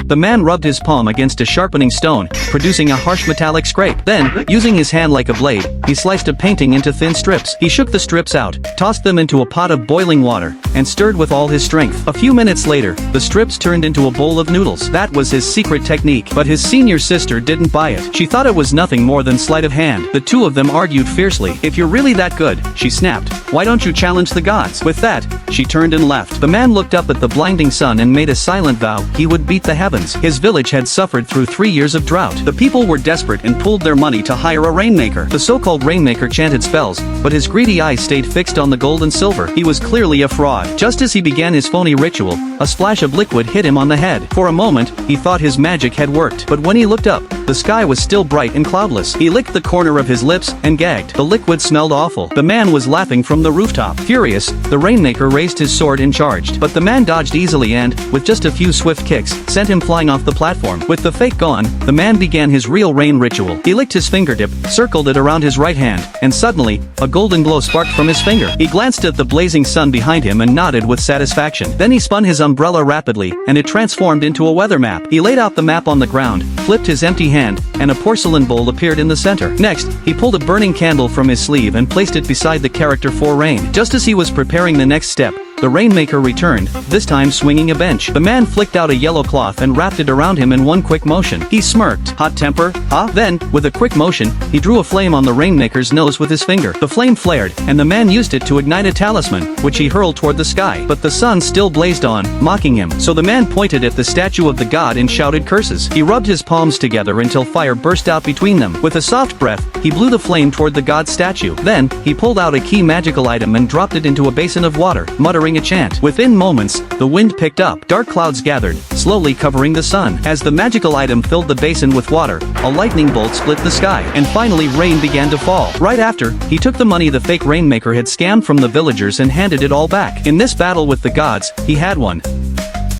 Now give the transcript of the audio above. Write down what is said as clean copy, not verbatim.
The man rubbed his palm against a sharpening stone, producing a harsh metallic scrape. Then, using his hand like a blade, he sliced a painting into thin strips. He shook the strips out, tossed them into a pot of boiling water, and stirred with all his strength. A few minutes later, the strips turned into a bowl of noodles. That was his secret technique, but his senior sister didn't buy it. She thought it was nothing more than sleight of hand. The two of them argued fiercely. "If you're really that good," she snapped, "why don't you challenge the gods?" With that, she turned and left. The man looked up at the blinding sun and made a silent vow he would beat the heavens. His village had suffered through 3 years of drought. The people were desperate and pooled their money to hire a rainmaker. The so-called rainmaker chanted spells, but his greedy eyes stayed fixed on the gold and silver. He was clearly a fraud. Just as he began his phony ritual, a splash of liquid hit him on the head. For a moment, he thought his magic had worked, but when he looked up, the sky was still bright and cloudless. He licked the corner of his lips and gagged. The liquid smelled awful. The man was laughing from the rooftop. Furious, the rainmaker raised his sword and charged, but the man dodged easily and, with just a few swift kicks, sent him flying off the platform. With the fake gone, the man began his real rain ritual. He licked his fingertip, circled it around his right hand, and suddenly, a golden glow sparked from his finger. He glanced at the blazing sun behind him and nodded with satisfaction. Then he spun his umbrella rapidly, and it transformed into a weather map. He laid out the map on the ground, flipped his empty hand, and a porcelain bowl appeared in the center. Next, he pulled a burning candle from his sleeve and placed it beside the character for rain. Just as he was preparing the next step, the rainmaker returned, this time swinging a bench. The man flicked out a yellow cloth and wrapped it around him in one quick motion. He smirked. "Hot temper, huh?" Then, with a quick motion, he drew a flame on the rainmaker's nose with his finger. The flame flared, and the man used it to ignite a talisman, which he hurled toward the sky. But the sun still blazed on, mocking him. So the man pointed at the statue of the god and shouted curses. He rubbed his palms together until fire burst out between them. With a soft breath, he blew the flame toward the god's statue. Then, he pulled out a key magical item and dropped it into a basin of water, muttering a chant. Within moments, the wind picked up. Dark clouds gathered, slowly covering the sun. As the magical item filled the basin with water, a lightning bolt split the sky, and finally rain began to fall. Right after, he took the money the fake rainmaker had scammed from the villagers and handed it all back. In this battle with the gods, he had won.